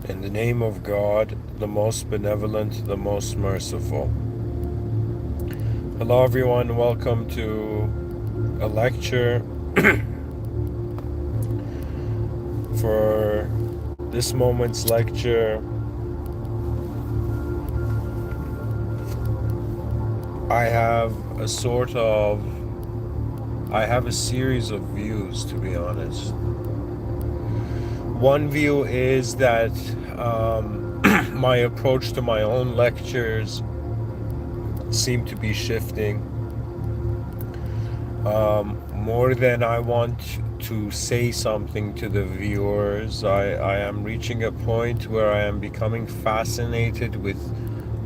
In the name of God, the most benevolent, the most merciful. Hello everyone, welcome to a lecture. For this moment's lecture, I have a series of views, to be honest. One view is that my approach to my own lectures seem to be shifting. More than I want to say something to the viewers, I am reaching a point where I am becoming fascinated with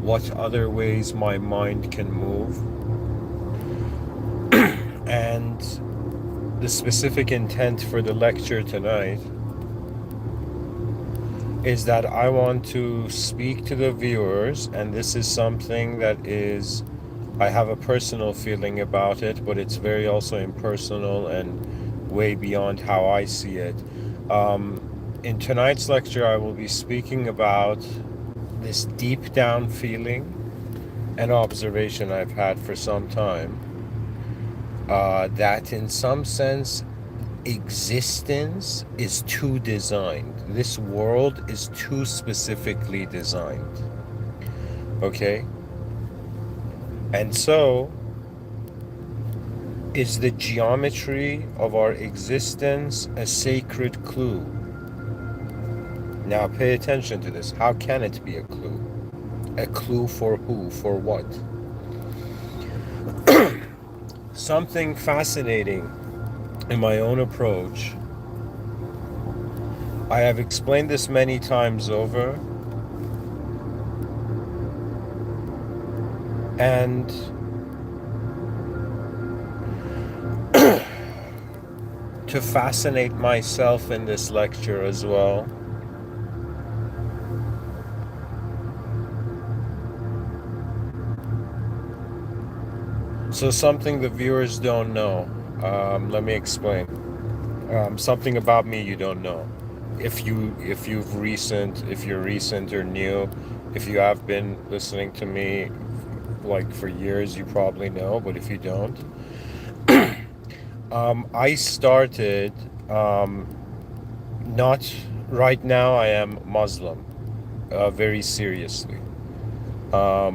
what other ways my mind can move. And the specific intent for the lecture tonight is that I want to speak to the viewers, and this is something that I have a personal feeling about it, but it's very also impersonal and way beyond how I see it. In tonight's lecture, I will be speaking about this deep down feeling and observation I've had for some time, that in some sense, existence is too designed. This world is too specifically designed. Okay? And so, is the geometry of our existence a sacred clue? Now pay attention to this. How can it be a clue? A clue for who? For what? Something fascinating in my own approach. I have explained this many times over, and to fascinate myself in this lecture as well, so something the viewers don't know. Let me explain. Something about me you don't know. If you're recent or new, if you have been listening to me like for years, you probably know. But if you don't, I started. Not right now. I am Muslim, very seriously. To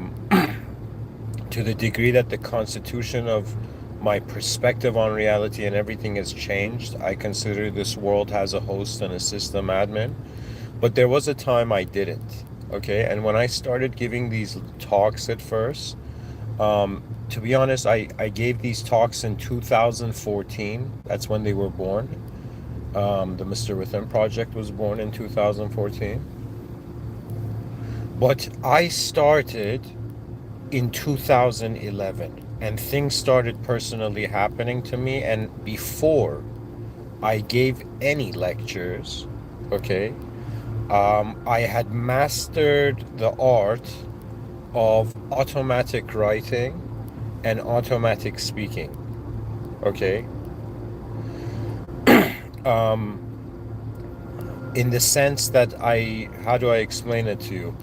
the degree that the constitution of my perspective on reality and everything has changed, I consider this world has a host and a system admin. But there was a time I didn't. Okay, and when I started giving these talks at first, to be honest, I gave these talks in 2014. That's when they were born. The Mr.Within project was born in 2014. But I started in 2011, and things started personally happening to me. And before I gave any lectures, okay, I had mastered the art of automatic writing and automatic speaking. Okay, in the sense that how do I explain it to you?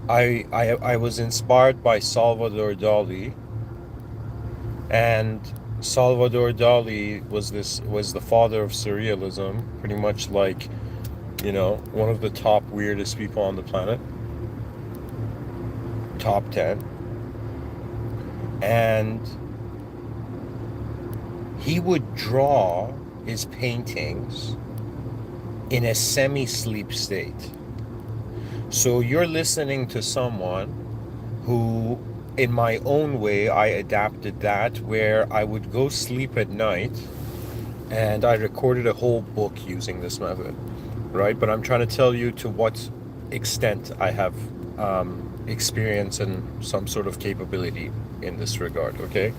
I was inspired by Salvador Dali, and Salvador Dali was the father of surrealism, pretty much like, one of the top weirdest people on the planet, top 10. And he would draw his paintings in a semi-sleep state. So you're listening to someone who, in my own way, I adapted that, where I would go sleep at night, and I recorded a whole book using this method, right? But I'm trying to tell you to what extent I have experience and some sort of capability in this regard, okay?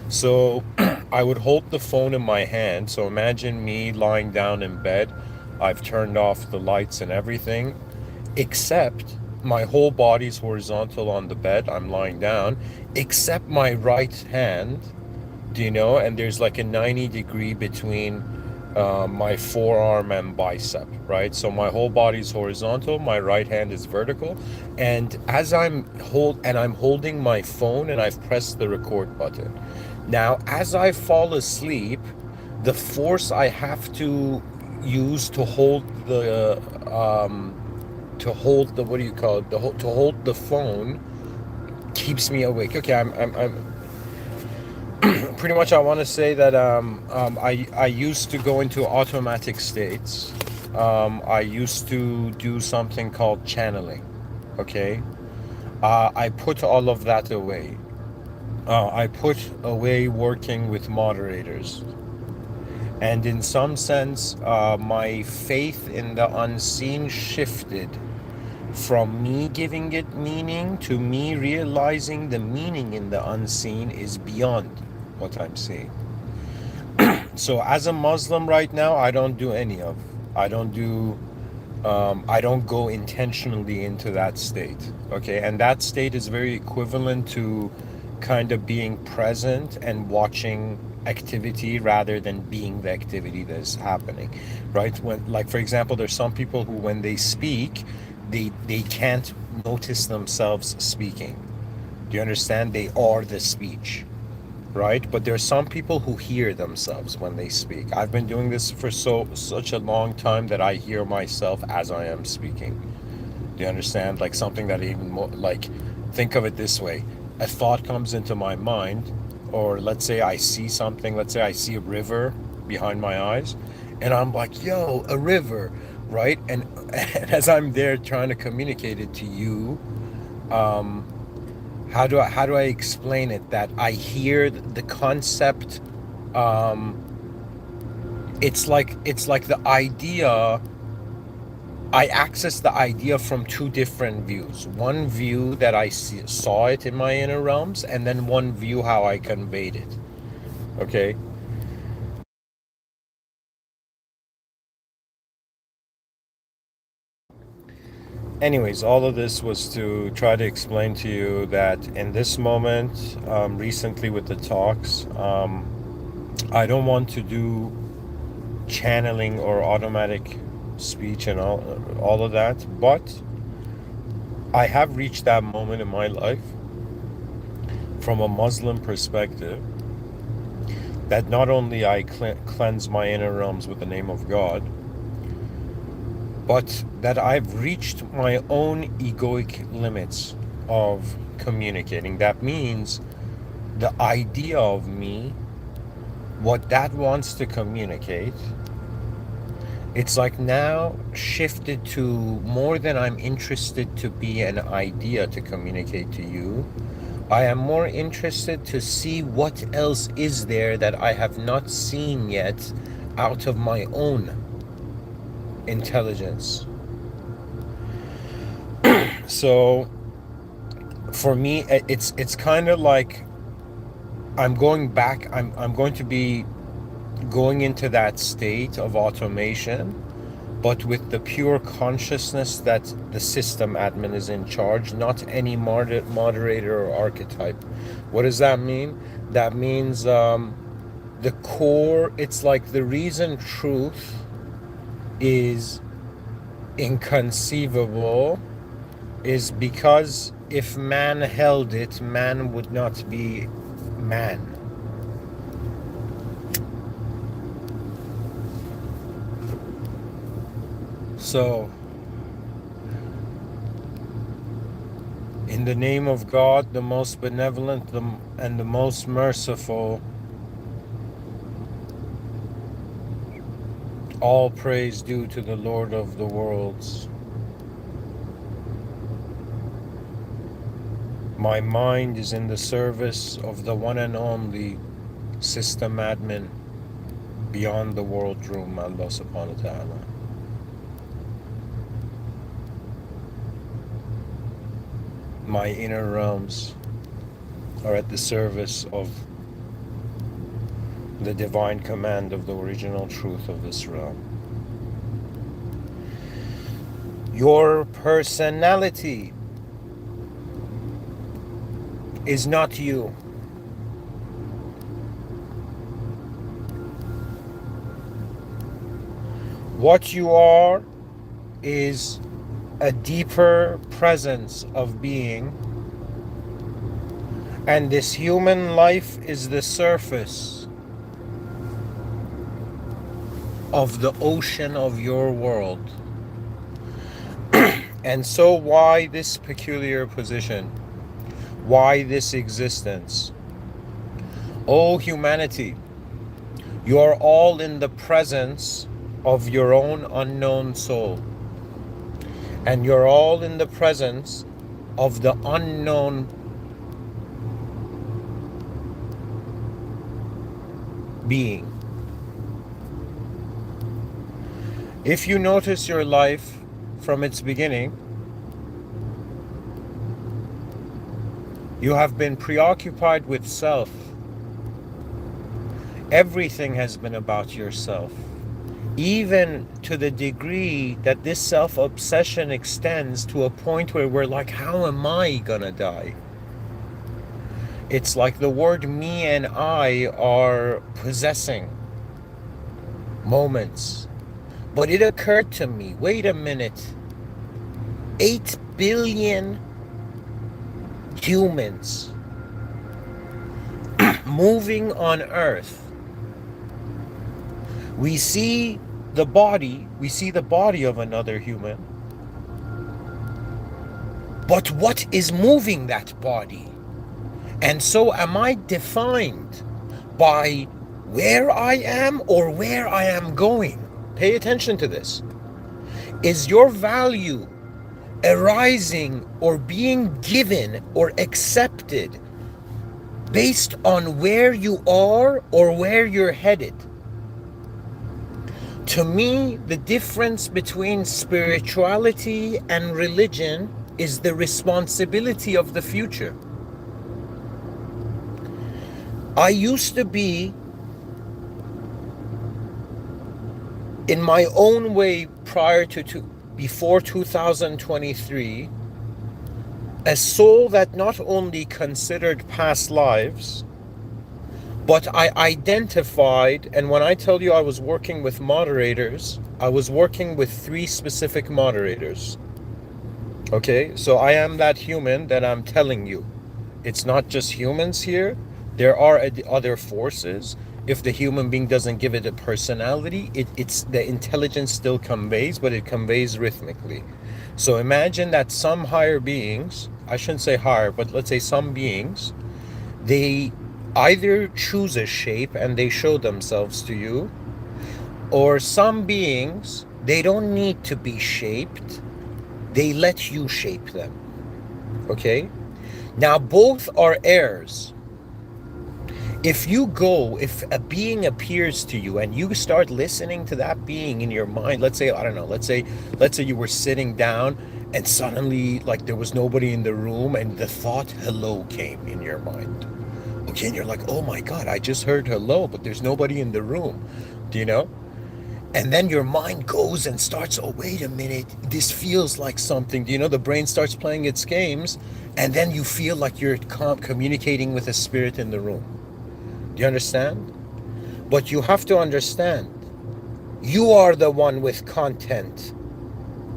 So I would hold the phone in my hand. So imagine me lying down in bed. I've turned off the lights and everything, except my whole body's horizontal on the bed. I'm lying down, except my right hand, and there's like a 90 degree between my forearm and bicep, right? So my whole body's horizontal, my right hand is vertical, and as I'm holding my phone and I've pressed the record button. Now, as I fall asleep, the force I have to use to hold the what do you call it? To hold the phone keeps me awake. Okay, I'm pretty much. I want to say that I used to go into automatic states. I used to do something called channeling. Okay, I put all of that away. I put away working with moderators, and in some sense, my faith in the unseen shifted from me giving it meaning to me realizing the meaning in the unseen is beyond what I'm seeing. So as a Muslim right now, I don't do, I don't go intentionally into that state. Okay, and that state is very equivalent to kind of being present and watching activity rather than being the activity that is happening, right? When, like for example, there's some people who, when they speak, they can't notice themselves speaking. Do you understand? They are the speech, right? But there's some people who hear themselves when they speak. I've been doing this for such a long time that I hear myself as I am speaking. Do you understand? Like something that even more, like, think of it this way. A thought comes into my mind, or let's say I see something, let's say I see a river behind my eyes, and I'm like, yo, a river, right? And as I'm there trying to communicate it to you, um, how do I explain it? That I hear the concept. Um, it's like the idea. I access the idea from two different views. One view that saw it in my inner realms, and then one view how I conveyed it. Okay. Anyways, all of this was to try to explain to you that in this moment, recently with the talks, I don't want to do channeling or automatic speech and all of that, but I have reached that moment in my life from a Muslim perspective that not only I cleanse my inner realms with the name of God, but that I've reached my own egoic limits of communicating. That means the idea of me, what that wants to communicate, it's like now shifted to more than I'm interested to be an idea to communicate to you. I am more interested to see what else is there that I have not seen yet out of my own intelligence. So for me, it's kind of like I'm going back. I'm going to be going into that state of automation, but with the pure consciousness that the system admin is in charge, not any moderator or archetype. What does that mean? That means the core, it's like the reason truth is inconceivable is because if man held it, man would not be man. So, in the name of God, the most benevolent and the most merciful, all praise due to the Lord of the worlds. My mind is in the service of the one and only system admin beyond the world room, Allah subhanahu wa ta'ala. My inner realms are at the service of the divine command of the original truth of this realm. Your personality is not you. What you are is a deeper presence of being, and this human life is the surface of the ocean of your world. And so why this peculiar position? Why this existence? Oh, humanity, you are all in the presence of your own unknown soul. And you're all in the presence of the unknown being. If you notice your life from its beginning, you have been preoccupied with self. Everything has been about yourself, even to the degree that this self-obsession extends to a point where we're like, how am I gonna die? It's like the word me and I are possessing moments. But it occurred to me, wait a minute, 8 billion humans moving on Earth. We see the body of another human. But what is moving that body? And so am I defined by where I am or where I am going? Pay attention to this. Is your value arising or being given or accepted based on where you are or where you're headed? To me, the difference between spirituality and religion is the responsibility of the future. I used to be, in my own way, before 2023, a soul that not only considered past lives, but I identified, and when I tell you I was working with moderators, I was working with 3 specific moderators. Okay, so I am that human that I'm telling you. It's not just humans here. There are other forces. If the human being doesn't give it a personality, it's the intelligence still conveys, but it conveys rhythmically. So imagine that some higher beings, I shouldn't say higher, but let's say some beings, they either choose a shape and they show themselves to you, or some beings, they don't need to be shaped. They let you shape them. Okay? Now both are heirs. If a being appears to you and you start listening to that being in your mind, let's say, I don't know, let's say you were sitting down and suddenly like there was nobody in the room and the thought hello came in your mind. Okay, and you're like, oh my God, I just heard hello, but there's nobody in the room. Do you know? And then your mind goes and starts, oh, wait a minute, this feels like something. Do you know, the brain starts playing its games, and then you feel like you're communicating with a spirit in the room. Do you understand? But you have to understand, you are the one with content.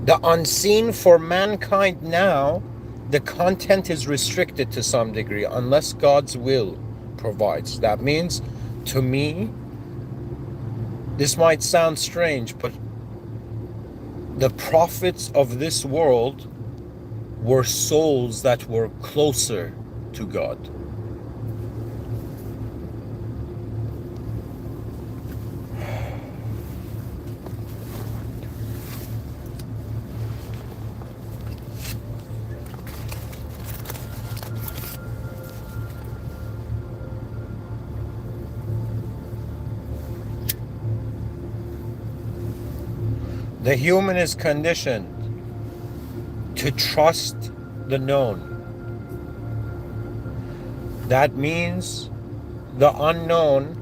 The unseen for mankind now, the content is restricted to some degree, unless God's will provides. That means, to me, this might sound strange, but the prophets of this world were souls that were closer to God. The human is conditioned to trust the known. That means the unknown,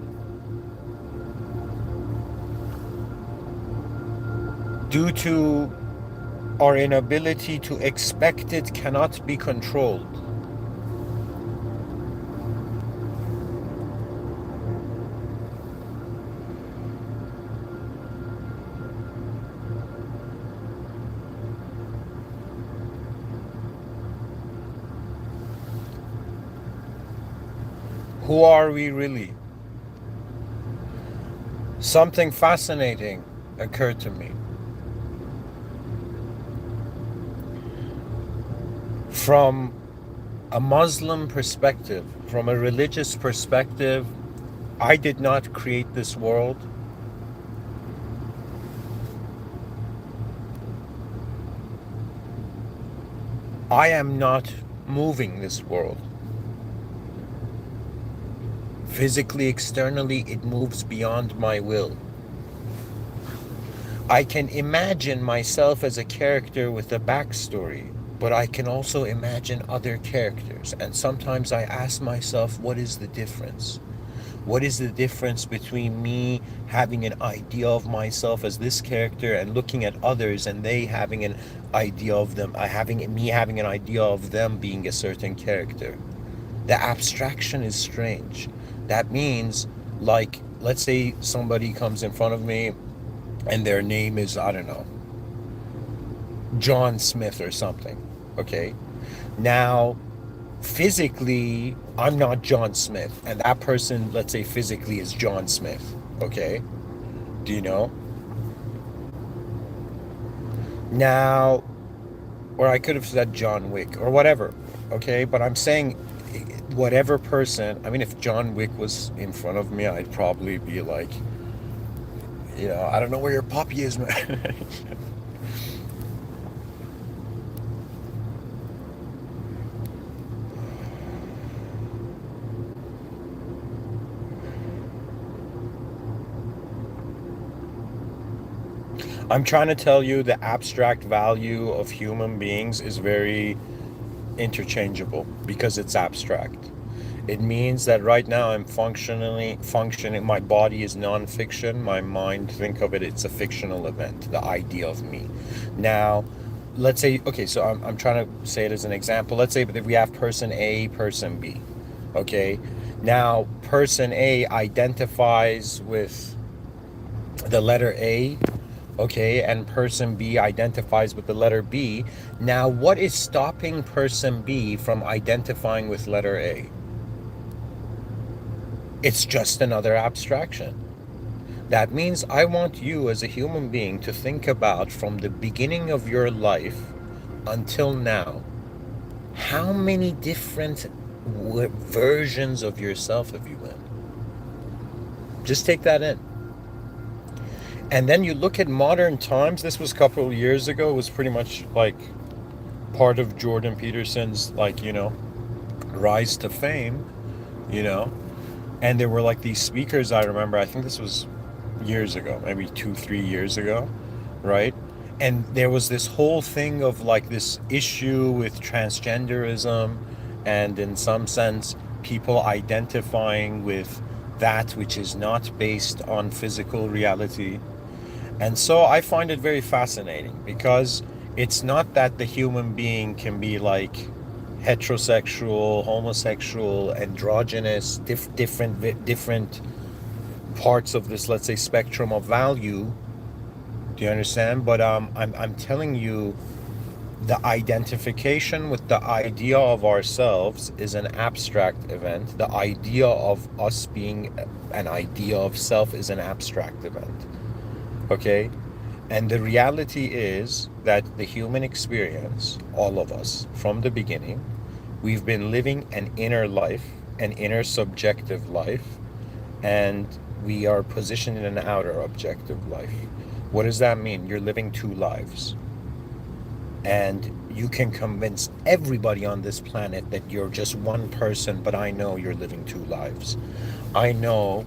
due to our inability to expect it, cannot be controlled. Who are we really? Something fascinating occurred to me. From a Muslim perspective, from a religious perspective, I did not create this world. I am not moving this world. Physically, externally, it moves beyond my will. I can imagine myself as a character with a backstory, but I can also imagine other characters. And sometimes I ask myself, what is the difference? What is the difference between me having an idea of myself as this character and looking at others and they having an idea of them, having an idea of them being a certain character? The abstraction is strange. That means, like, let's say somebody comes in front of me and their name is, I don't know, John Smith or something. Okay. Now, physically, I'm not John Smith, and that person, let's say physically, is John Smith. Okay. Do you know? Now, or I could have said John Wick or whatever. Okay. But I'm saying whatever person, I mean, if John Wick was in front of me, I'd probably be like, I don't know where your puppy is, man. I'm trying to tell you the abstract value of human beings is very interchangeable because it's abstract. It means that right now I'm functioning. My body is non-fiction. My mind, think of it, it's a fictional event, the idea of me. Now, let's say, okay, so I'm trying to say it as an example. Let's say that we have person A, person B. Okay. Now, person A identifies with the letter A, okay, and person B identifies with the letter B. Now, what is stopping person B from identifying with letter A? It's just another abstraction. That means I want you as a human being to think about from the beginning of your life until now, how many different versions of yourself have you been? Just take that in. And then you look at modern times. This was a couple of years ago. It was pretty much like part of Jordan Peterson's, like, rise to fame, you know. And there were like these speakers, I remember, I think this was years ago, maybe 2, 3 years ago, right? And there was this whole thing of like this issue with transgenderism, and in some sense, people identifying with that which is not based on physical reality. And so I find it very fascinating because it's not that the human being can be like heterosexual, homosexual, androgynous, different parts of this, let's say, spectrum of value. Do you understand? But I'm telling you, the identification with the idea of ourselves is an abstract event. The idea of us being an idea of self is an abstract event. Okay? And the reality is that the human experience, all of us, from the beginning, we've been living an inner life, an inner subjective life, and we are positioned in an outer objective life. What does that mean? You're living two lives. And you can convince everybody on this planet that you're just one person, but I know you're living two lives. I know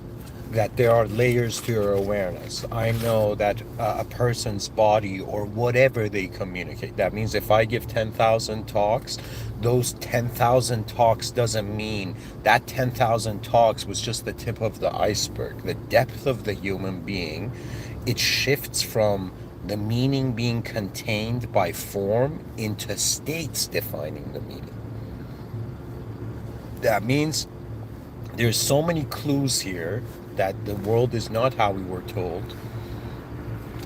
that there are layers to your awareness. I know that a person's body or whatever they communicate. That means if I give 10,000 talks, those 10,000 talks doesn't mean that 10,000 talks was just the tip of the iceberg. The depth of the human being, it shifts from the meaning being contained by form into states defining the meaning. That means there's so many clues here that the world is not how we were told,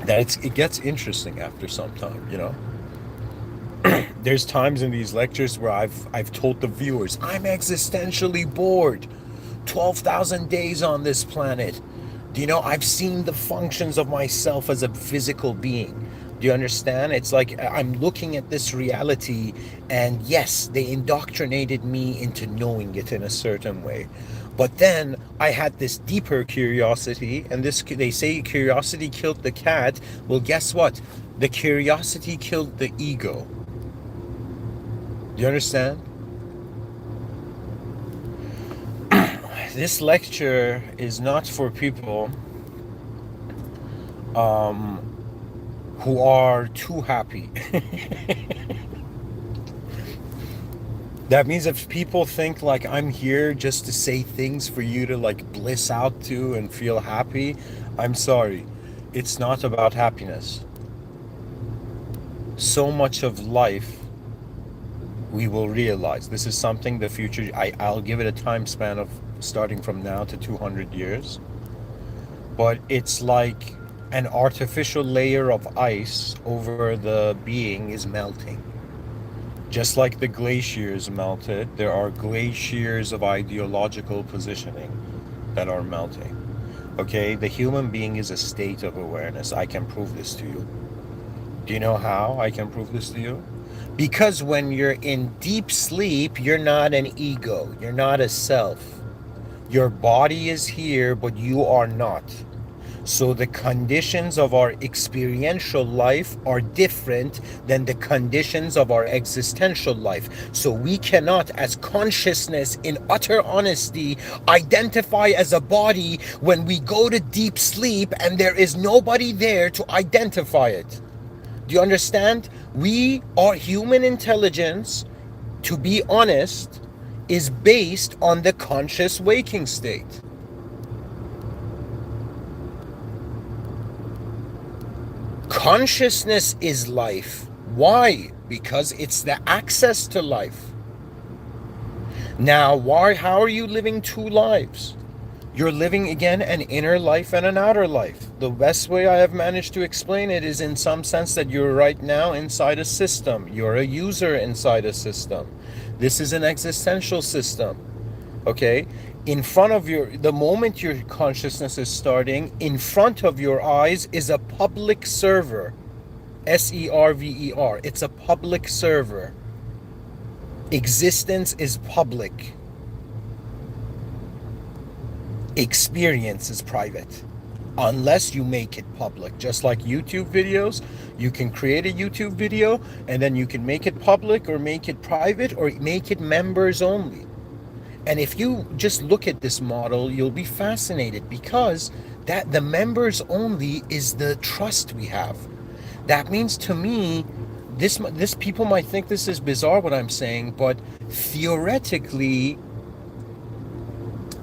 that it gets interesting after some time. There's times in these lectures where I've told the viewers, I'm existentially bored. 12,000 days on this planet. Do you know, I've seen the functions of myself as a physical being. Do you understand? It's like I'm looking at this reality, and yes, they indoctrinated me into knowing it in a certain way. But then I had this deeper curiosity, and this, they say curiosity killed the cat. Well, guess what? The curiosity killed the ego. Do you understand? This lecture is not for people who are too happy. That means if people think like I'm here just to say things for you to like bliss out to and feel happy, I'm sorry. It's not about happiness. So much of life we will realize. This is something the future, I'll give it a time span of starting from now to 200 years. But it's like an artificial layer of ice over the being is melting. Just like the glaciers melted, there are glaciers of ideological positioning that are melting. Okay, the human being is a state of awareness. I can prove this to you. Do you know how I can prove this to you? Because when you're in deep sleep, you're not an ego. You're not a self. Your body is here, but you are not. So the conditions of our experiential life are different than the conditions of our existential life. So we cannot, as consciousness in utter honesty, identify as a body when we go to deep sleep and there is nobody there to identify it. Do you understand? We are human intelligence, to be honest, is based on the conscious waking state. Consciousness is life. Why? Because it's the access to life. Now, how are you living two lives? You're living, again, an inner life and an outer life. The best way I have managed to explain it is in some sense that you're right now inside a system. You're a user inside a system. This is an existential system. Okay? In front of the moment your consciousness is starting, in front of your eyes is a public server. SERVER. It's a public server. Existence is public. Experience is private. Unless you make it public. Just like YouTube videos, you can create a YouTube video and then you can make it public or make it private or make it members only. And if you just look at this model, you'll be fascinated because that the members only is the trust we have. That means to me, this people might think this is bizarre what I'm saying, but theoretically,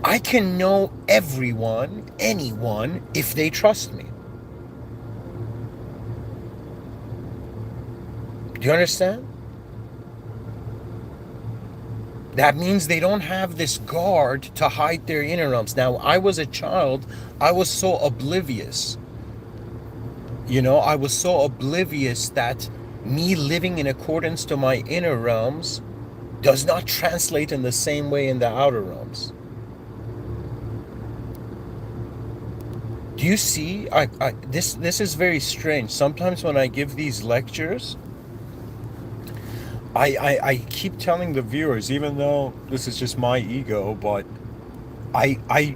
I can know everyone, anyone, if they trust me. Do you understand? That means they don't have this guard to hide their inner realms. Now, I was a child, I was so oblivious. You know, I was so oblivious that me living in accordance to my inner realms does not translate in the same way in the outer realms. Do you see? This is very strange. Sometimes when I give these lectures, I keep telling the viewers, even though this is just my ego, but I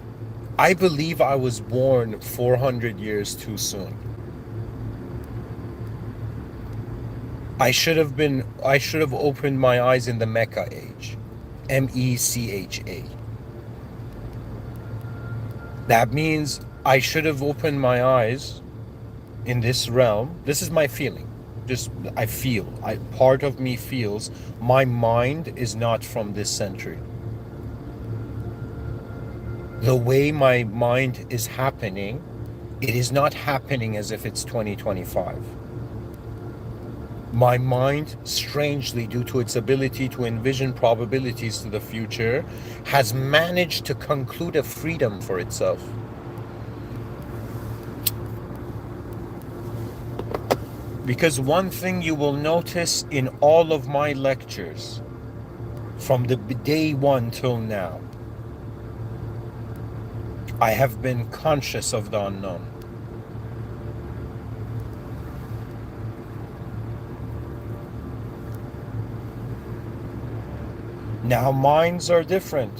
believe I was born 400 years too soon. I should have opened my eyes in the Mecha age. MECHA. That means I should have opened my eyes in this realm. This is my feeling. I feel, part of me feels my mind is not from this century. The way my mind is happening, it is not happening as if it's 2025. My mind, strangely, due to its ability to envision probabilities to the future, has managed to conclude a freedom for itself. Because one thing you will notice in all of my lectures, from the day one till now, I have been conscious of the unknown. Now minds are different.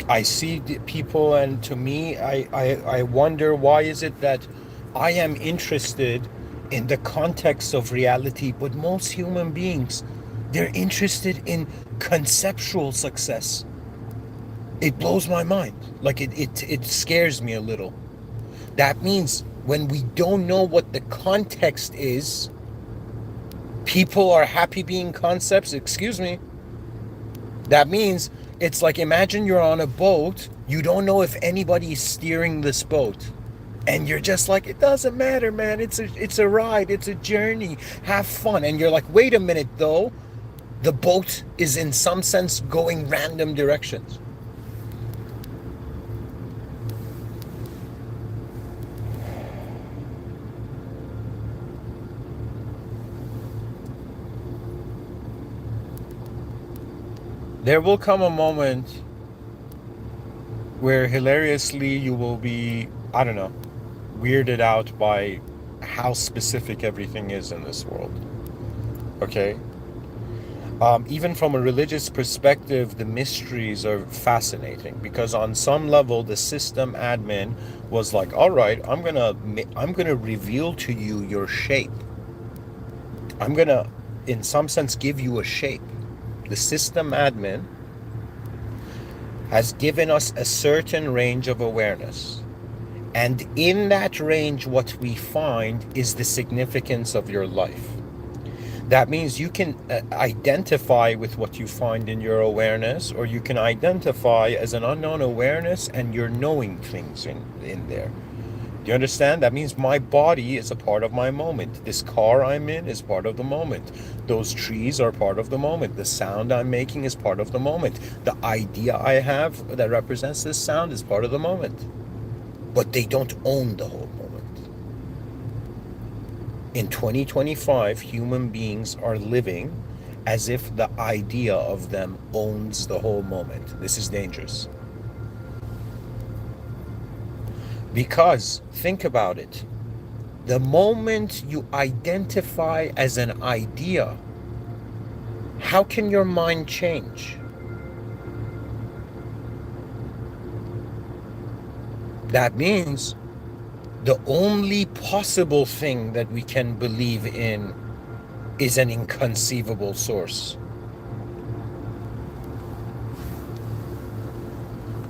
I see people, and to me, I wonder, why is it that I am interested in the context of reality, but most human beings, they're interested in conceptual success. It blows my mind. Like it scares me a little. That means when we don't know what the context is, people are happy being concepts. Excuse me. That means it's like, imagine you're on a boat, you don't know if anybody's steering this boat. And you're just like, it doesn't matter, man. It's a ride, it's a journey. Have fun. And you're like, wait a minute though. The boat is in some sense going random directions. There will come a moment where hilariously you will be, I don't know, weirded out by how specific everything is in this world. Okay? Even from a religious perspective, the mysteries are fascinating, because on some level the system admin was like, all right, I'm gonna reveal to you your shape. I'm gonna, in some sense, give you a shape. The system admin has given us a certain range of awareness. And in that range, what we find is the significance of your life. That means you can identify with what you find in your awareness, or you can identify as an unknown awareness and you're knowing things in there. Do you understand? That means my body is a part of my moment. This car I'm in is part of the moment. Those trees are part of the moment. The sound I'm making is part of the moment. The idea I have that represents this sound is part of the moment. But they don't own the whole moment. In 2025, human beings are living as if the idea of them owns the whole moment. This is dangerous. Because, think about it, the moment you identify as an idea, how can your mind change? That means the only possible thing that we can believe in is an inconceivable source.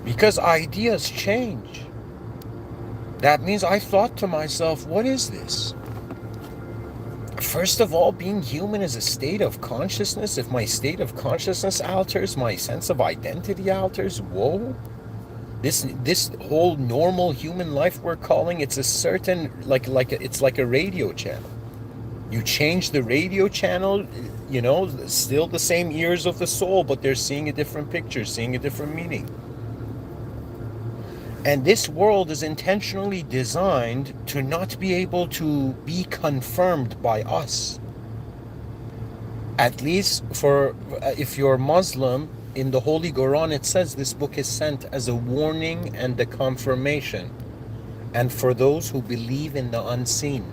Because ideas change. That means I thought to myself, what is this? First of all, being human is a state of consciousness. If my state of consciousness alters, my sense of identity alters. Whoa. This whole normal human life we're calling, it's a certain, it's like a radio channel. You change the radio channel, still the same ears of the soul, but they're seeing a different picture, seeing a different meaning. And this world is intentionally designed to not be able to be confirmed by us. At least for, if you're Muslim, in the Holy Quran it says this book is sent as a warning and a confirmation, and for those who believe in the unseen.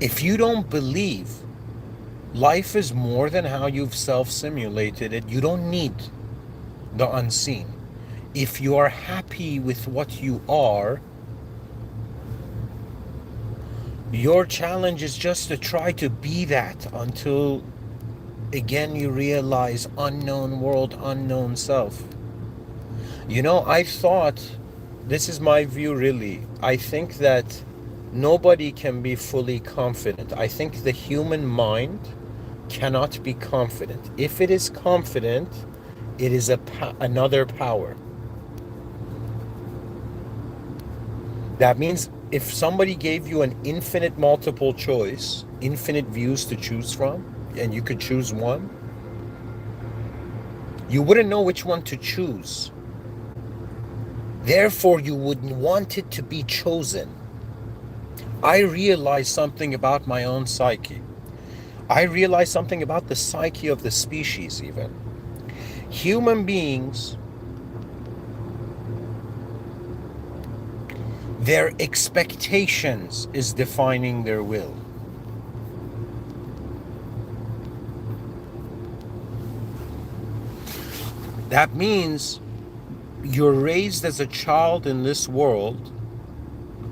If you don't believe life is more than how you've self-simulated it, you don't need the unseen. If you are happy with what you are, your challenge is just to try to be that until again you realize unknown world, unknown self. I thought, this is my view really, I think that nobody can be fully confident. I think the human mind cannot be confident. If it is confident, it is another power. That means if somebody gave you an infinite multiple choice, infinite views to choose from, and you could choose one, you wouldn't know which one to choose. Therefore, you wouldn't want it to be chosen. I realized something about my own psyche. I realized something about the psyche of the species even. Human beings Their expectations is defining their will. That means you're raised as a child in this world,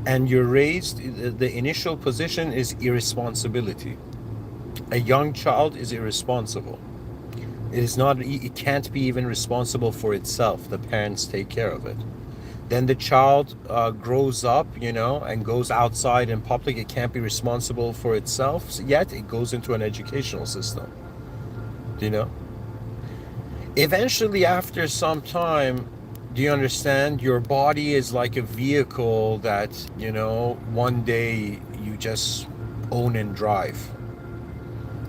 and you're raised, the initial position is irresponsibility. A young child is irresponsible. It is not, it can't be even responsible for itself. The parents take care of it. Then the child grows up, and goes outside in public. It can't be responsible for itself, yet it goes into an educational system. Do you know? Eventually, after some time, do you understand? Your body is like a vehicle that, one day you just own and drive.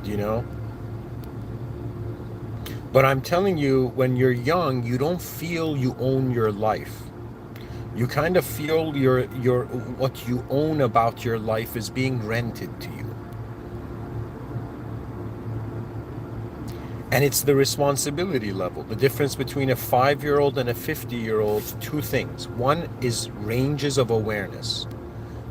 Do you know? But I'm telling you, when you're young, you don't feel you own your life. You kind of feel your what you own about your life is being rented to you. And it's the responsibility level. The difference between a 5-year-old and a 50-year-old, two things. One is ranges of awareness.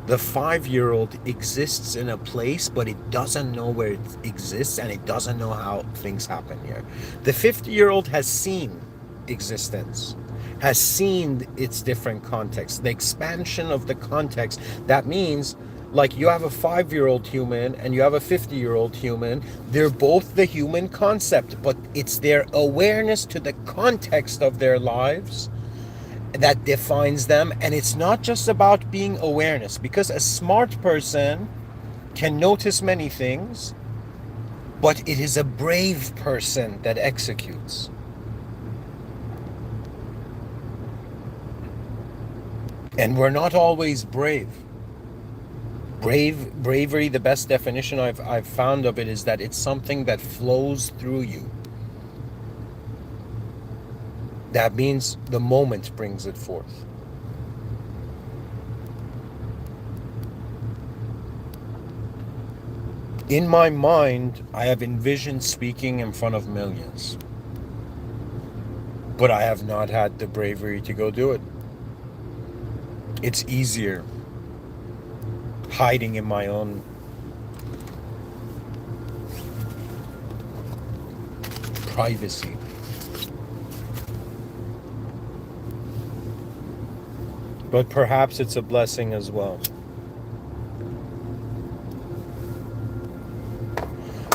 The 5-year-old exists in a place, but it doesn't know where it exists, and it doesn't know how things happen here. The 50-year-old has seen existence, has seen its different contexts, the expansion of the context. That means, like, you have a 5-year-old human and you have a 50-year-old human. They're both the human concept, but it's their awareness to the context of their lives that defines them. And it's not just about being awareness, because a smart person can notice many things, but it is a brave person that executes. And we're not always brave. Bravery, the best definition I've found of it is that it's something that flows through you. That means the moment brings it forth. In my mind, I have envisioned speaking in front of millions, but I have not had the bravery to go do it. It's easier hiding in my own privacy. But perhaps it's a blessing as well.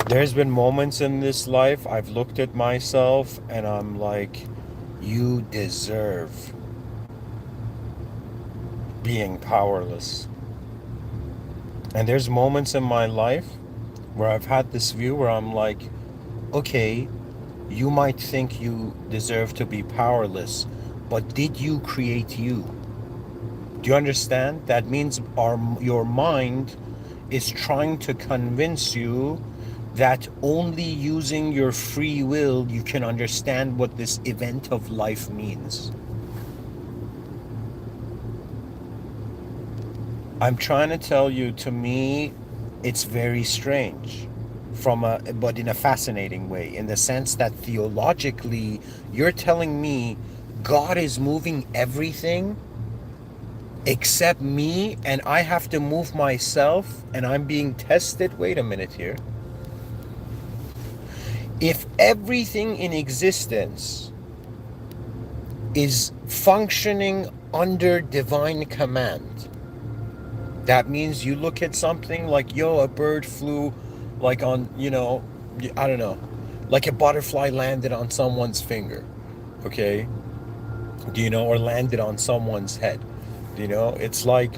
There's been moments in this life I've looked at myself and I'm like, you deserve being powerless. And there's moments in my life where I've had this view where I'm like, okay, you might think you deserve to be powerless, but did you create you? Do you understand? That means your mind is trying to convince you that only using your free will you can understand what this event of life means. I'm trying to tell you, to me, it's very strange, but in a fascinating way, in the sense that theologically, you're telling me God is moving everything except me, and I have to move myself, and I'm being tested. Wait a minute here. If everything in existence is functioning under divine command, that means you look at something like, a bird flew like on, I don't know, like a butterfly landed on someone's finger, okay? Or landed on someone's head. It's like,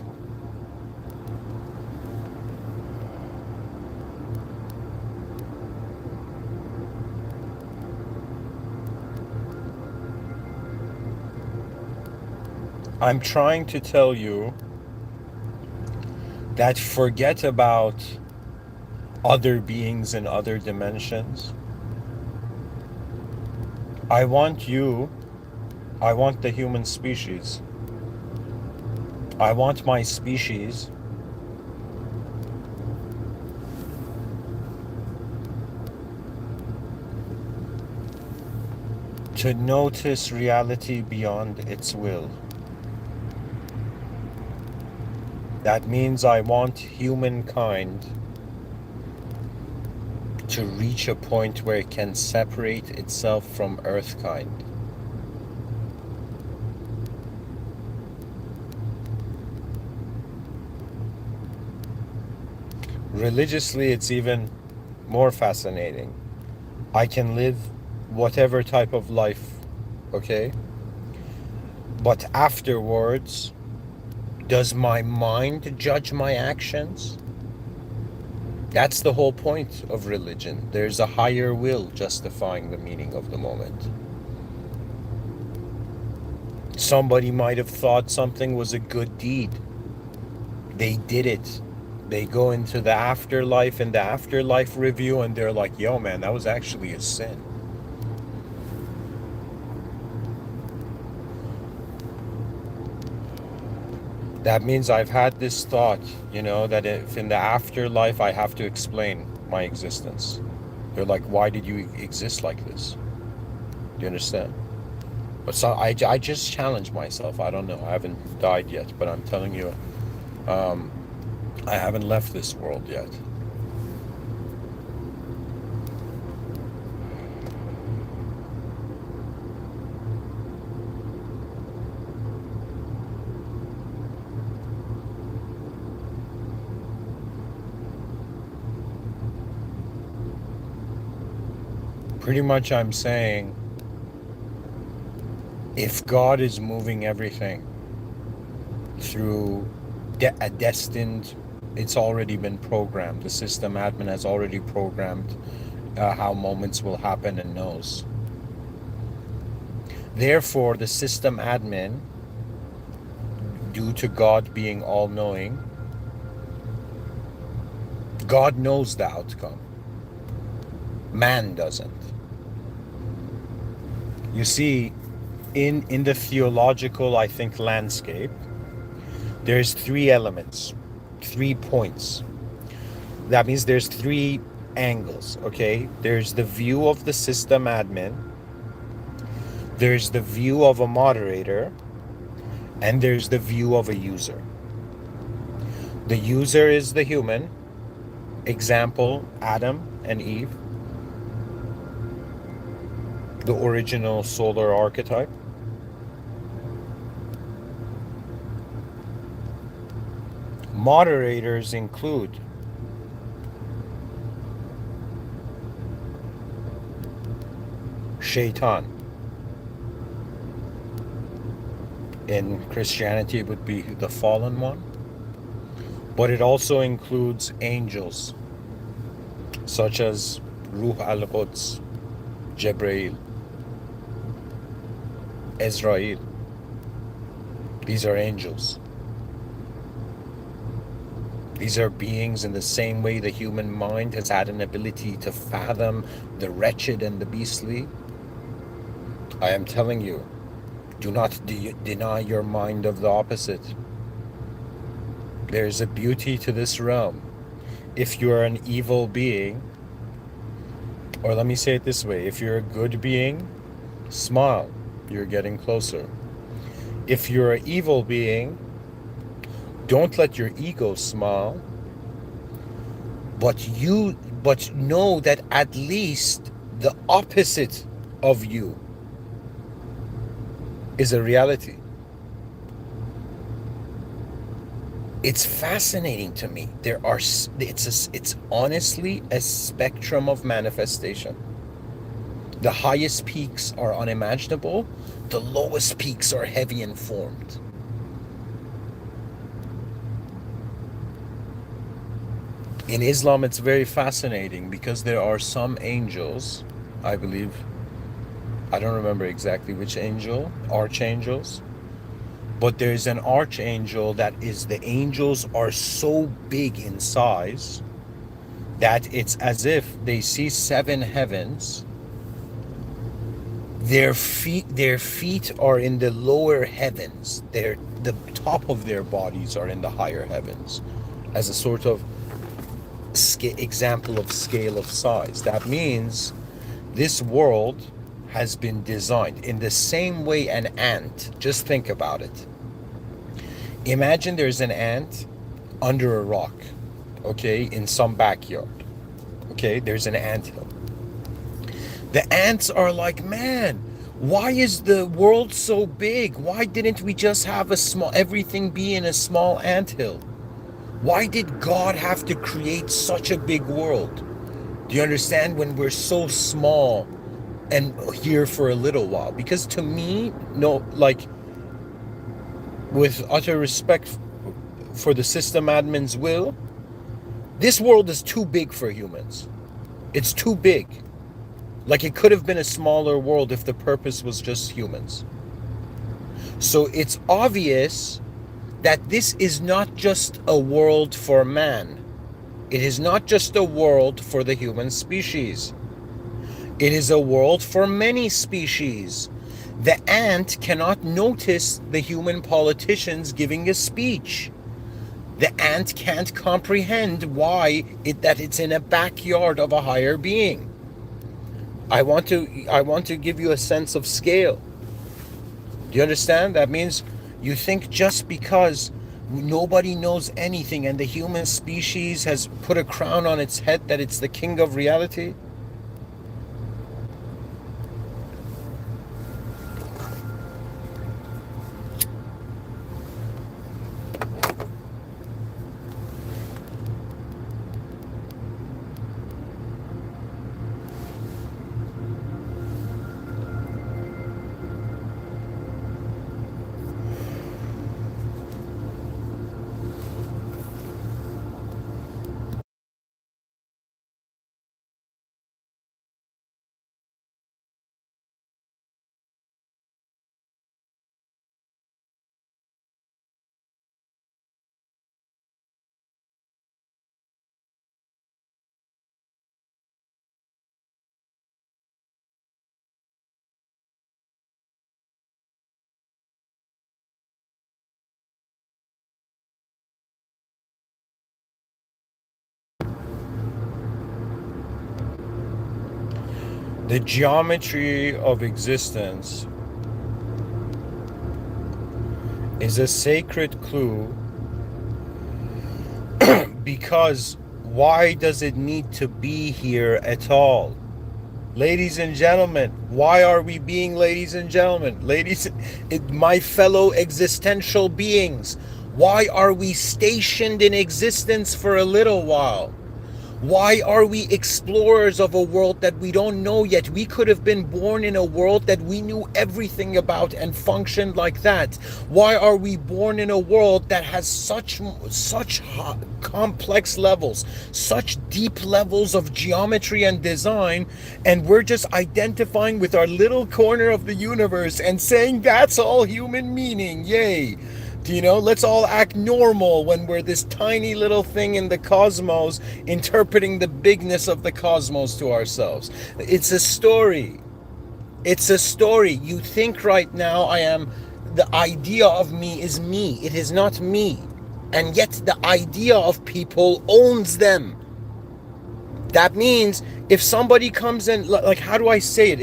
I'm trying to tell you that forget about other beings in other dimensions. I want the human species. I want my species to notice reality beyond its will. That means I want humankind to reach a point where it can separate itself from Earthkind. Religiously, it's even more fascinating. I can live whatever type of life, okay? But afterwards, does my mind judge my actions? That's the whole point of religion. There's a higher will justifying the meaning of the moment. Somebody might have thought something was a good deed. They did it. They go into the afterlife and the afterlife review and they're like, yo man, that was actually a sin. That means I've had this thought, that if in the afterlife I have to explain my existence. They're like, why did you exist like this? Do you understand? But so I just challenge myself. I don't know. I haven't died yet, but I'm telling you, I haven't left this world yet. Pretty much I'm saying, if God is moving everything through a destined, it's already been programmed. The system admin has already programmed how moments will happen and knows. Therefore, the system admin, due to God being all-knowing, God knows the outcome. Man doesn't. You see, in the theological, I think, landscape, there's 3 elements, 3 points. That means there's 3 angles, okay? There's the view of the system admin, there's the view of a moderator, and there's the view of a user. The user is the human, example, Adam and Eve, the original solar archetype. Moderators include Shaitan. In Christianity, it would be the fallen one. But it also includes angels, such as Ruh al-Quds, Jibreel, Israel. These are angels. These are beings in the same way the human mind has had an ability to fathom the wretched and the beastly. I am telling you, do not deny your mind of the opposite. There is a beauty to this realm. If you are an evil being, or let me say it this way, if you're a good being, smile, you're getting closer. If you're an evil being, don't let your ego smile, but know that at least the opposite of you is a reality. It's fascinating to me. It's honestly a spectrum of manifestation. The highest peaks are unimaginable, the lowest peaks are heavy and formed. In Islam, it's very fascinating because there are some angels, I believe, I don't remember exactly which angel, archangels, but there's an archangel that is, the angels are so big in size that it's as if they see 7 heavens. Their feet are in the lower heavens. The top of their bodies are in the higher heavens, as a sort of example of scale of size. That means this world has been designed in the same way an ant. Just think about it. Imagine there's an ant under a rock, okay, in some backyard. Okay, there's an anthill. The ants are like, man, why is the world so big? Why didn't we just have everything be in a small anthill? Why did God have to create such a big world? Do you understand, when we're so small and here for a little while? Because to me, no, like, with utter respect for the system admin's will, this world is too big for humans. It's too big. Like, it could have been a smaller world if the purpose was just humans. So it's obvious that this is not just a world for man. It is not just a world for the human species. It is a world for many species. The ant cannot notice the human politicians giving a speech. The ant can't comprehend why that it's in a backyard of a higher being. I want to give you a sense of scale. Do you understand? That means you think just because nobody knows anything and the human species has put a crown on its head that it's the king of reality? The geometry of existence is a sacred clue, because why does it need to be here at all? Ladies and gentlemen, why are we being ladies and gentlemen? My fellow existential beings, why are we stationed in existence for a little while? Why are we explorers of a world that we don't know yet? We could have been born in a world that we knew everything about and functioned like that. Why are we born in a world that has such complex levels, such deep levels of geometry and design, and we're just identifying with our little corner of the universe and saying that's all human meaning? Yay! Let's all act normal when we're this tiny little thing in the cosmos, interpreting the bigness of the cosmos to ourselves. It's a story. It's a story. You think right now the idea of me is me. It is not me. And yet the idea of people owns them. That means if somebody comes in, like, how do I say it?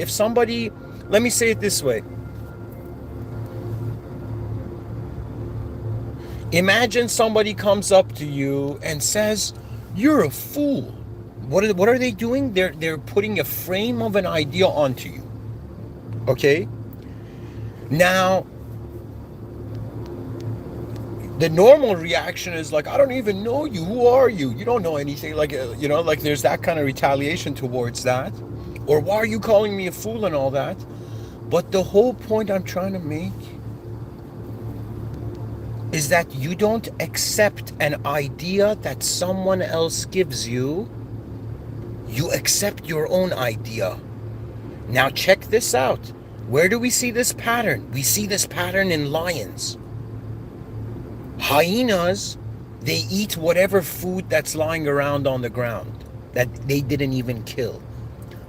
Let me say it this way. Imagine somebody comes up to you and says, "You're a fool." What are they doing? They're putting a frame of an idea onto you. Okay? Now, the normal reaction is like, "I don't even know you. Who are you? You don't know anything." Like, like there's that kind of retaliation towards that. Or, "Why are you calling me a fool?" and all that. But the whole point I'm trying to make is that you don't accept an idea that someone else gives you. You accept your own idea. Now check this out. Where do we see this pattern? We see this pattern in lions. Hyenas, they eat whatever food that's lying around on the ground that they didn't even kill.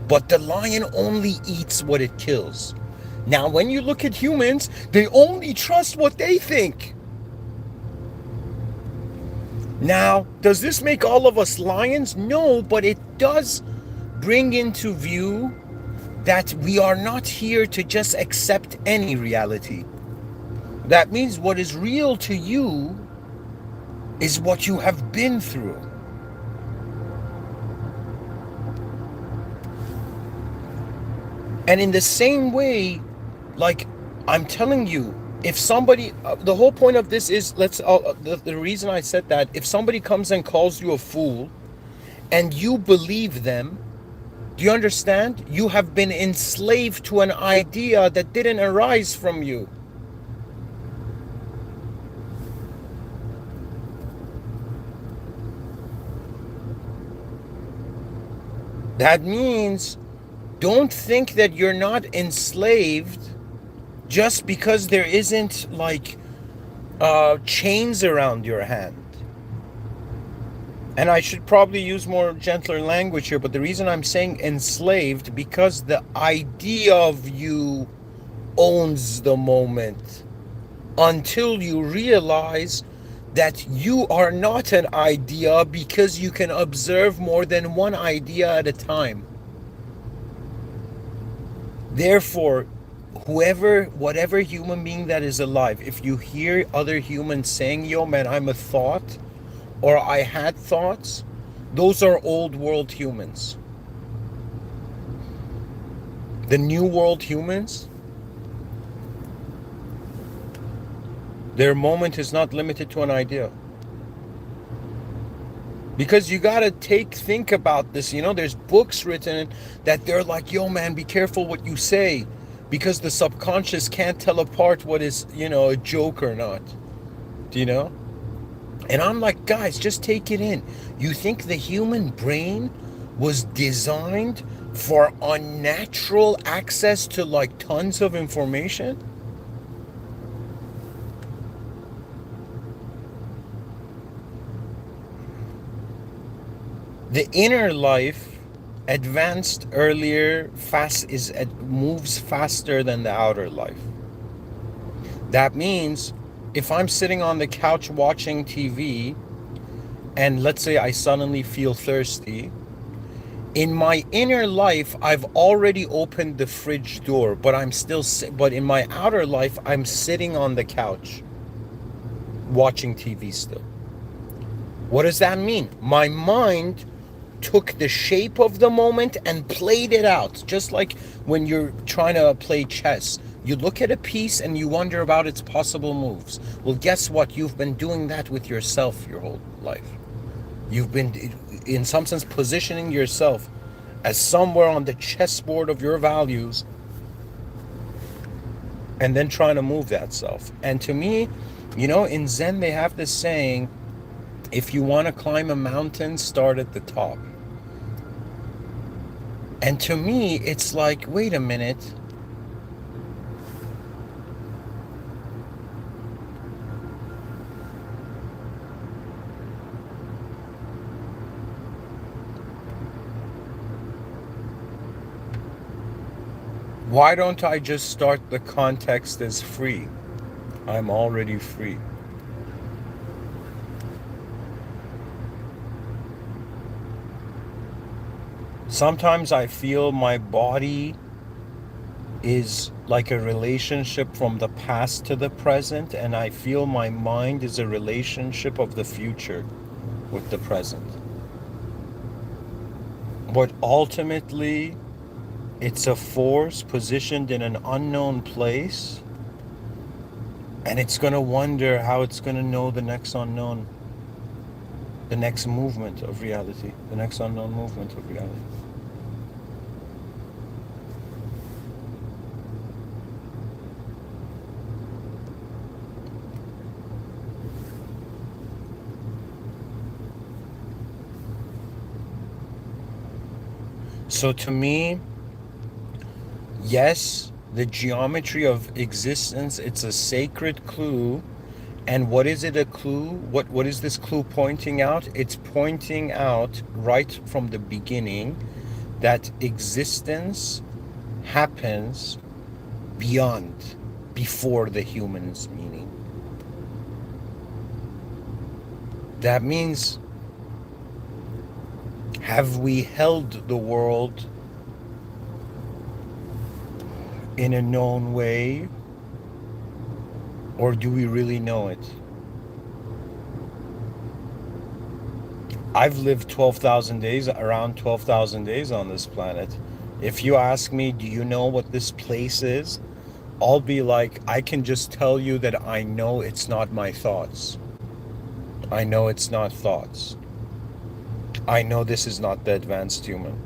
But the lion only eats what it kills. Now when you look at humans, they only trust what they think. Now, does this make all of us lions? No, but it does bring into view that we are not here to just accept any reality. That means what is real to you is what you have been through. And in the same way, like, I'm telling you, if somebody, the whole point of this is, the reason I said that, if somebody comes and calls you a fool and you believe them, do you understand? You have been enslaved to an idea that didn't arise from you. That means don't think that you're not enslaved just because there isn't like chains around your hand. And I should probably use more gentler language here, but the reason I'm saying enslaved, because the idea of you owns the moment until you realize that you are not an idea, because you can observe more than one idea at a time. Therefore, whatever human being that is alive, if you hear other humans saying, yo man, I'm a thought, or I had thoughts, those are old world humans. The new world humans, their moment is not limited to an idea. Because you gotta think about this, there's books written that they're like, yo man, be careful what you say, because the subconscious can't tell apart what is, a joke or not. Do you know? And I'm like, guys, just take it in. You think the human brain was designed for unnatural access to like tons of information? The inner life advanced earlier, moves faster than the outer life. That means if I'm sitting on the couch watching TV and let's say I suddenly feel thirsty, in my inner life I've already opened the fridge door, but but in my outer life I'm sitting on the couch watching TV still. What does that mean? My mind took the shape of the moment and played it out. Just like when you're trying to play chess, you look at a piece and you wonder about its possible moves. Well, guess what? You've been doing that with yourself your whole life. You've been, in some sense, positioning yourself as somewhere on the chessboard of your values and then trying to move that self. And to me, in Zen, they have this saying, if you want to climb a mountain, start at the top. And to me, it's like, wait a minute. Why don't I just start the context as free? I'm already free. Sometimes I feel my body is like a relationship from the past to the present, and I feel my mind is a relationship of the future with the present. But ultimately, it's a force positioned in an unknown place, and it's going to wonder how it's going to know the next unknown, the next movement of reality, the next unknown movement of reality. So to me, yes, the geometry of existence, it's a sacred clue. And what is it a clue? What is this clue pointing out? It's pointing out right from the beginning that existence happens before the human's meaning. That means, have we held the world in a known way, or do we really know it? I've lived 12,000 days, around 12,000 days on this planet. If you ask me, do you know what this place is? I'll be like, I can just tell you that I know it's not my thoughts. I know it's not thoughts. I know this is not the advanced human.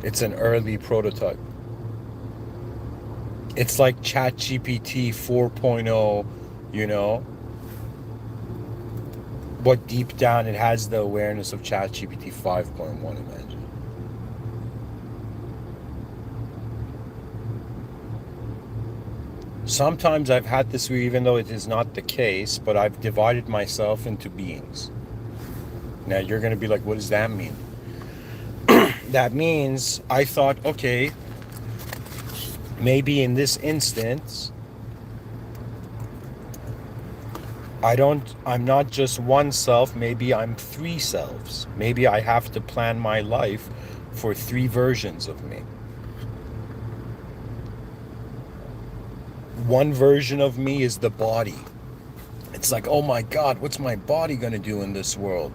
It's an early prototype. It's like ChatGPT 4.0, you know, but deep down it has the awareness of ChatGPT 5.1, imagine. Sometimes I've had this view, even though it is not the case, but I've divided myself into beings. Now you're going to be like, what does that mean? That means I thought, okay, maybe in this instance, I'm not just one self, maybe I'm three selves. Maybe I have to plan my life for three versions of me. One version of me is the body. It's like, oh my God, what's my body gonna do in this world?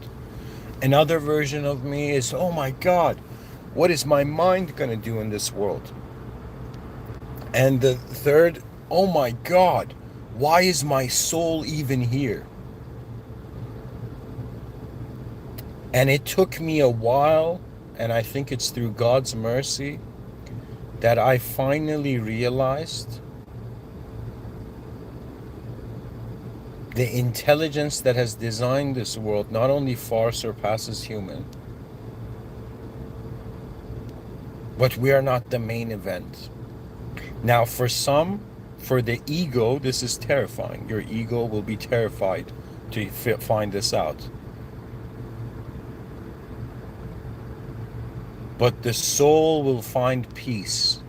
Another version of me is, oh my God, what is my mind gonna do in this world? And the third, oh my God, why is my soul even here? And it took me a while, and I think it's through God's mercy, that I finally realized the intelligence that has designed this world not only far surpasses human, but we are not the main event. Now, for some, for the ego, this is terrifying. Your ego will be terrified to find this out. But the soul will find peace,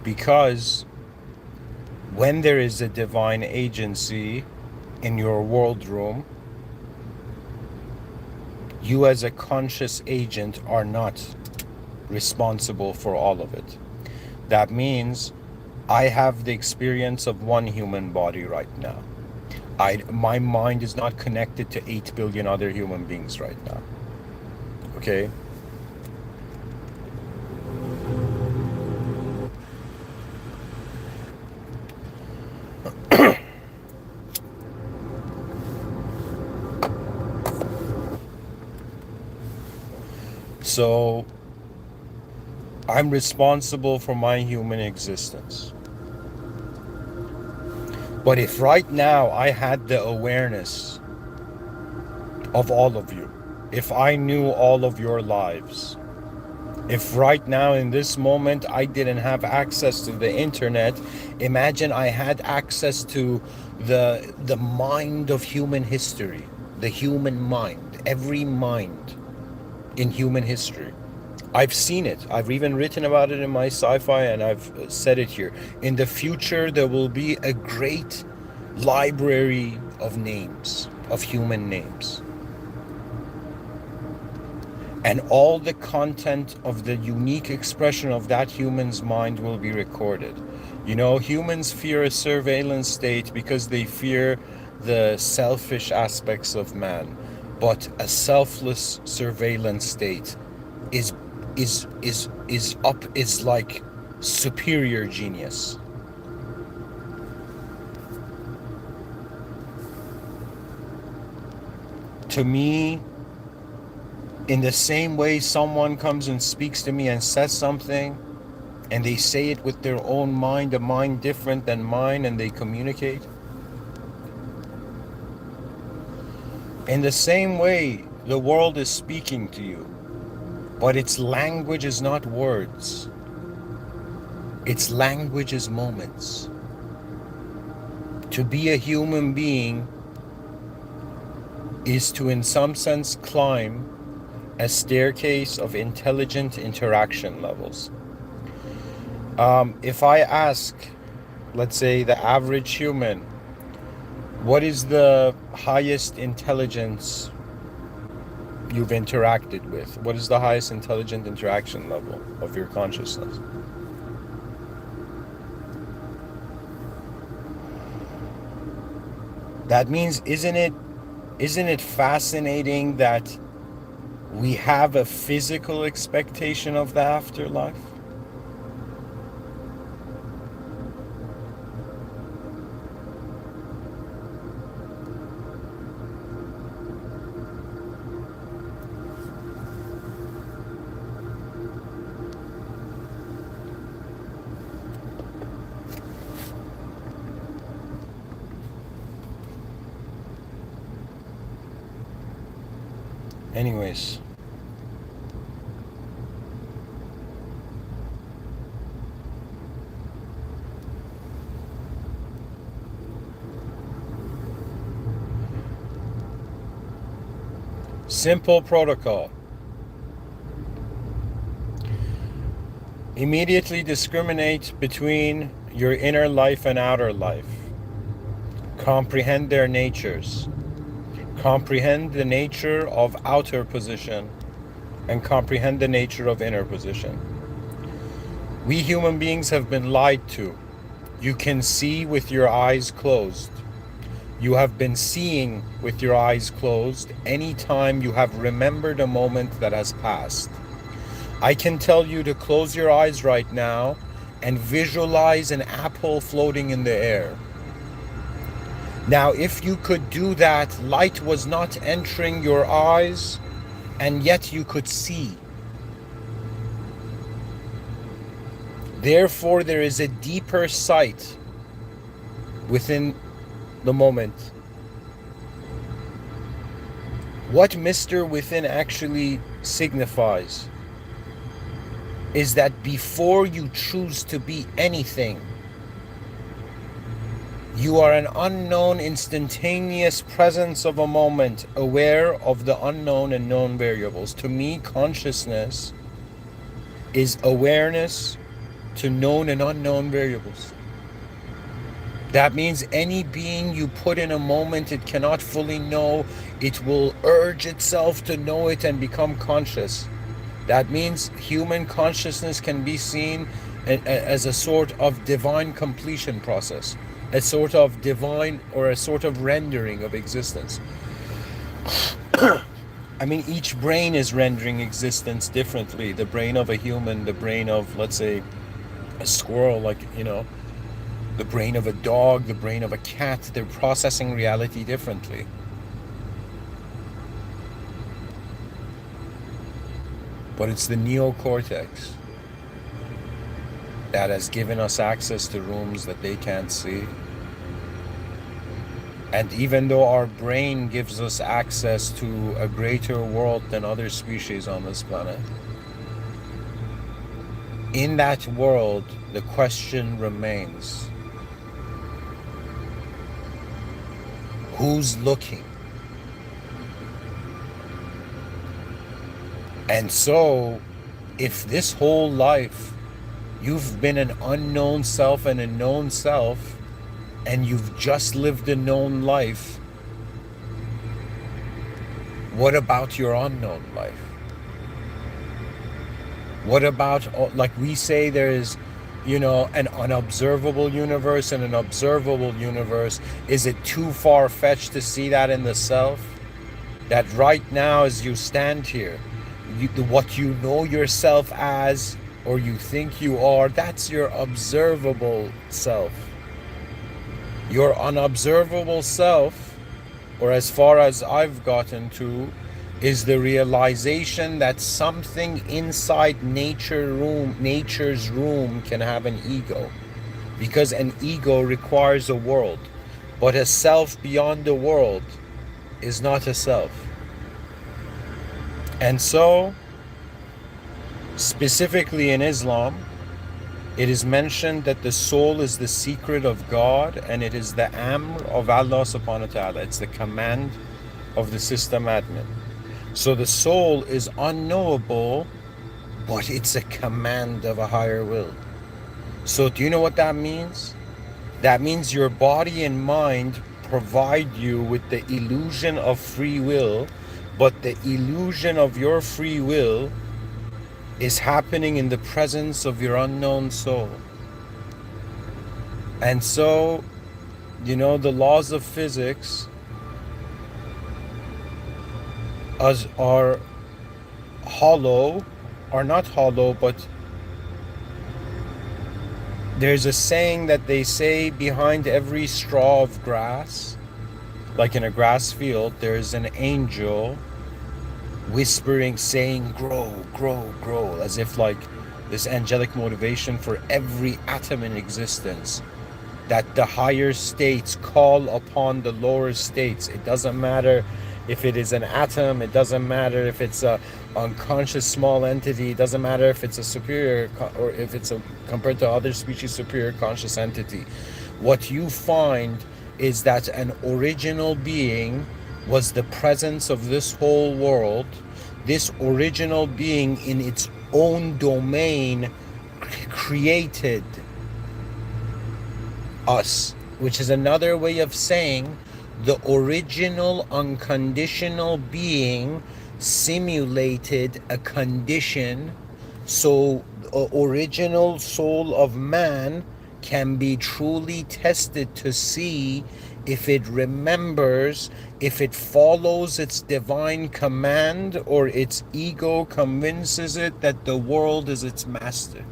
because when there is a divine agency in your world room, you as a conscious agent are not responsible for all of it. That means I have the experience of one human body right now. My mind is not connected to 8 billion other human beings right now. Okay? So I'm responsible for my human existence. But if right now I had the awareness of all of you, if I knew all of your lives, if right now in this moment I didn't have access to the internet, imagine I had access to the mind of human history, the human mind, every mind in human history. I've seen it. I've even written about it in my sci-fi, and I've said it here. In the future, there will be a great library of names, of human names. And all the content of the unique expression of that human's mind will be recorded. You know, humans fear a surveillance state because they fear the selfish aspects of man. But a selfless surveillance state is like superior genius. To me, in the same way someone comes and speaks to me and says something, and they say it with their own mind, a mind different than mine, and they communicate. In the same way, the world is speaking to you, but its language is not words. Its language is moments. To be a human being is to, in some sense, climb a staircase of intelligent interaction levels. If I ask, let's say, the average human, what is the highest intelligence you've interacted with? What is the highest intelligent interaction level of your consciousness? That means, isn't it Isn't it fascinating that we have a physical expectation of the afterlife? Anyways, simple protocol. Immediately discriminate between your inner life and outer life. Comprehend their natures. Comprehend the nature of outer position and comprehend the nature of inner position. We human beings have been lied to. You can see with your eyes closed. You have been seeing with your eyes closed anytime you have remembered a moment that has passed. I can tell you to close your eyes right now and visualize an apple floating in the air. Now, if you could do that, light was not entering your eyes, and yet you could see. Therefore, there is a deeper sight within the moment. What Mr. Within actually signifies is that before you choose to be anything, you are an unknown instantaneous presence of a moment, aware of the unknown and known variables. To me, consciousness is awareness to known and unknown variables. That means any being you put in a moment it cannot fully know, it will urge itself to know it and become conscious. That means human consciousness can be seen as a sort of divine completion process, a sort of divine or a sort of rendering of existence. I mean, each brain is rendering existence differently. The brain of a human, the brain of, let's say, a squirrel, like, the brain of a dog, the brain of a cat, they're processing reality differently. But it's the neocortex that has given us access to rooms that they can't see. And even though our brain gives us access to a greater world than other species on this planet, in that world, the question remains, who's looking? And so, if this whole life you've been an unknown self and a known self, and you've just lived a known life, what about your unknown life? What about, like we say, there is, an unobservable universe and an observable universe. Is it too far-fetched to see that in the self? That right now, as you stand here, what you know yourself as, or you think you are, that's your observable self. Your unobservable self, or as far as I've gotten to, is the realization that something inside nature's room can have an ego. Because an ego requires a world. But a self beyond the world is not a self. And so, specifically in Islam, it is mentioned that the soul is the secret of God, and it is the amr of Allah subhanahu wa ta'ala. It's the command of the system admin. So the soul is unknowable, but it's a command of a higher will. So do you know what that means? That means your body and mind provide you with the illusion of free will, but the illusion of your free will is happening in the presence of your unknown soul. And so, the laws of physics are hollow, are not hollow, but there's a saying that they say behind every straw of grass, like in a grass field, there's an angel whispering, saying, grow, grow, grow, as if like this angelic motivation for every atom in existence, that the higher states call upon the lower states. It doesn't matter if it is an atom, it doesn't matter if it's a unconscious small entity, it doesn't matter if it's a superior or if it's a compared to other species superior conscious entity. What you find is that an original being was the presence of this whole world. This original being in its own domain created us, which is another way of saying the original unconditional being simulated a condition so the original soul of man can be truly tested to see if it remembers, if it follows its divine command, or its ego convinces it that the world is its master.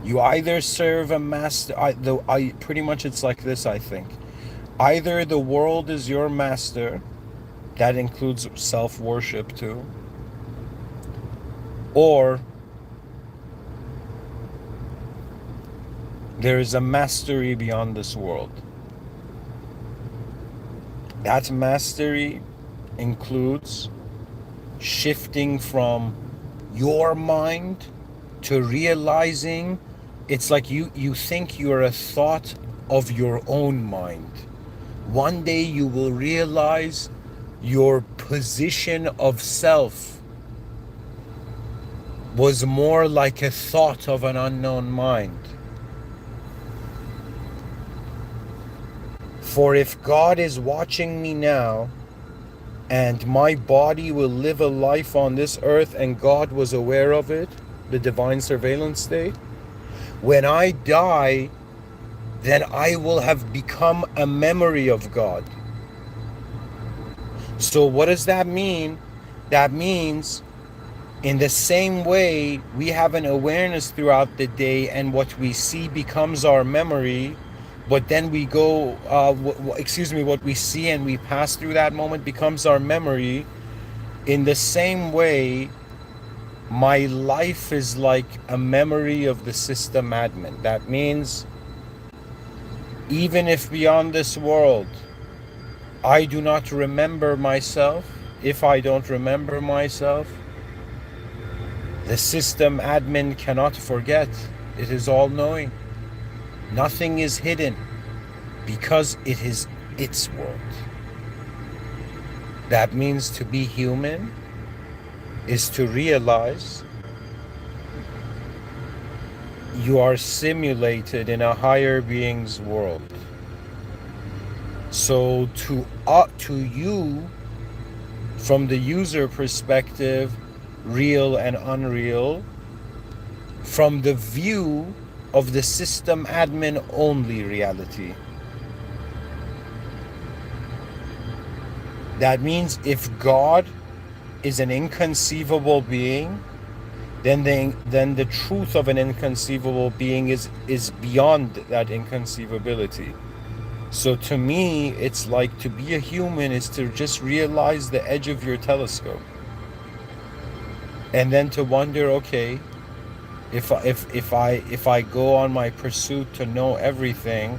You either serve a master, I pretty much it's like this, I think. Either the world is your master, that includes self-worship too, or there is a mastery beyond this world. That mastery includes shifting from your mind to realizing it's like you think you're a thought of your own mind. One day you will realize your position of self was more like a thought of an unknown mind. For if God is watching me now, and my body will live a life on this earth, and God was aware of it, the divine surveillance state, when I die, then I will have become a memory of God. So what does that mean? That means in the same way we have an awareness throughout the day, and what we see becomes our memory, but then we go, what we see and we pass through that moment becomes our memory. In the same way, my life is like a memory of the system admin. That means even if beyond this world I do not remember myself, if I don't remember myself, the system admin cannot forget. It is all-knowing. Nothing is hidden because it is its world. That means to be human is to realize you are simulated in a higher being's world. So to you, from the user perspective, real and unreal, from the view of the system admin only reality. That means if God is an inconceivable being, then the truth of an inconceivable being is beyond that inconceivability. So to me, it's like to be a human is to just realize the edge of your telescope, and then to wonder, okay, if I go on my pursuit to know everything,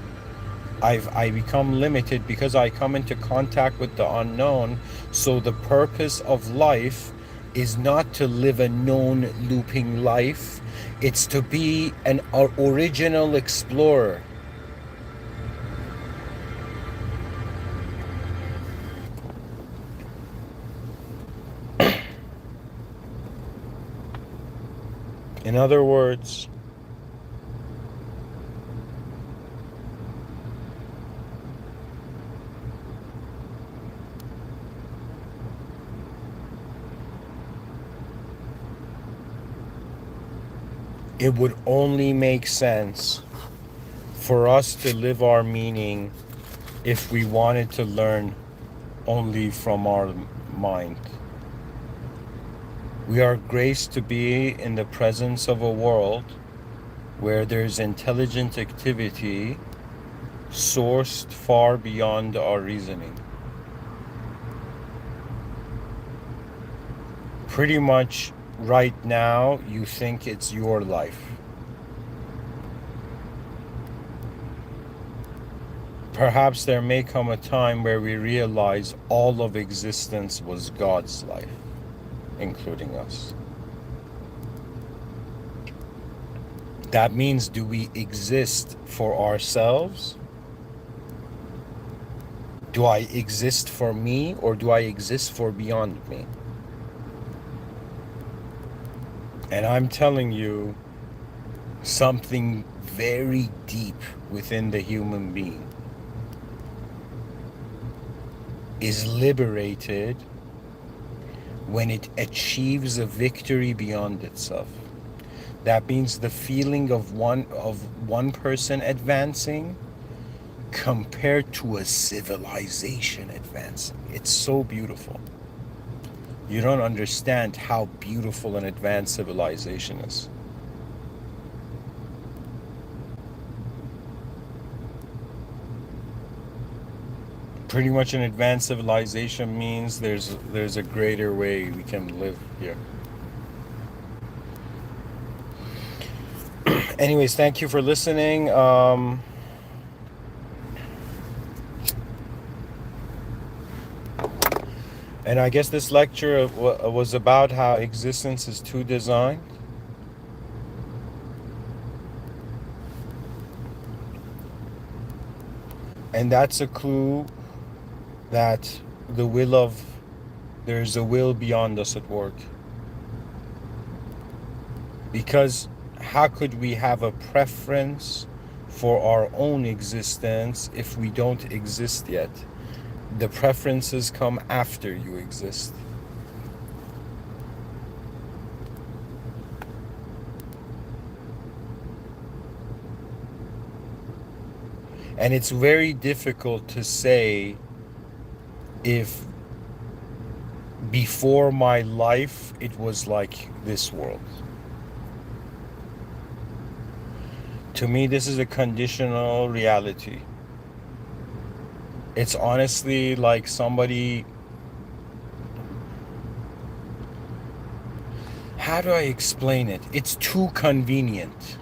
I become limited because I come into contact with the unknown. So the purpose of life is not to live a known looping life. It's to be an original explorer. In other words, it would only make sense for us to live our meaning if we wanted to learn only from our mind. We are graced to be in the presence of a world where there's intelligent activity sourced far beyond our reasoning. Pretty much right now, you think it's your life. Perhaps there may come a time where we realize all of existence was God's life, including us. That means, do we exist for ourselves? Do I exist for me, or do I exist for beyond me? And I'm telling you something very deep within the human being is liberated when it achieves a victory beyond itself. That means the feeling of one person advancing compared to a civilization advancing. It's so beautiful. You don't understand how beautiful an advanced civilization is. Pretty much an advanced civilization means there's a greater way we can live here. Anyways, thank you for listening. And I guess this lecture was about how existence is too designed. And that's a clue that there's a will beyond us at work. Because how could we have a preference for our own existence if we don't exist yet? The preferences come after you exist. And it's very difficult to say if before my life it was like this world. To me, this is a conditional reality. It's honestly like somebody... How do I explain it? It's too convenient.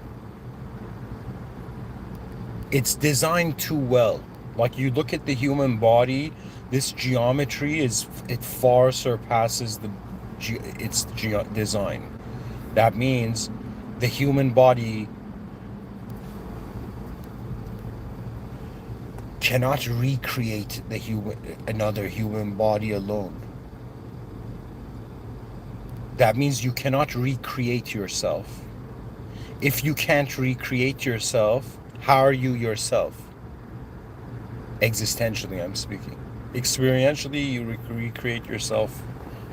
It's designed too well. Like, you look at the human body, this geometry it far surpasses its design. That means the human body cannot recreate another human body alone. That means you cannot recreate yourself. If you can't recreate yourself, how are you yourself? Existentially, I'm speaking. Experientially, you recreate yourself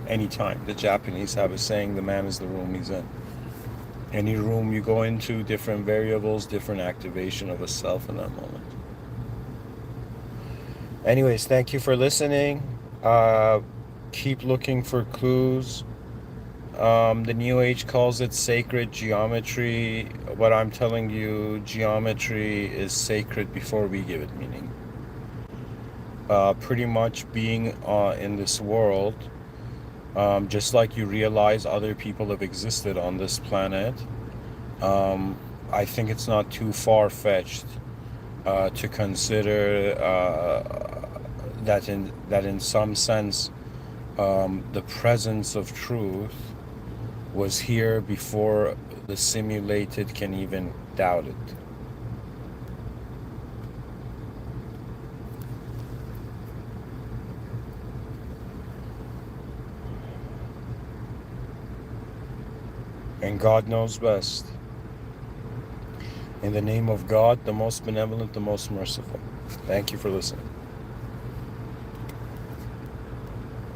anytime. The Japanese have a saying, the man is the room he's in. Any room you go into, different variables, different activation of a self in that moment. Anyways, thank you for listening. Keep looking for clues. The New Age calls it sacred geometry. What I'm telling you, geometry is sacred before we give it meaning. Pretty much being in this world, just like you realize other people have existed on this planet, I think it's not too far-fetched to consider that in some sense the presence of truth was here before the simulated can even doubt it. And God knows best. In the name of God, the most benevolent, the most merciful. Thank you for listening.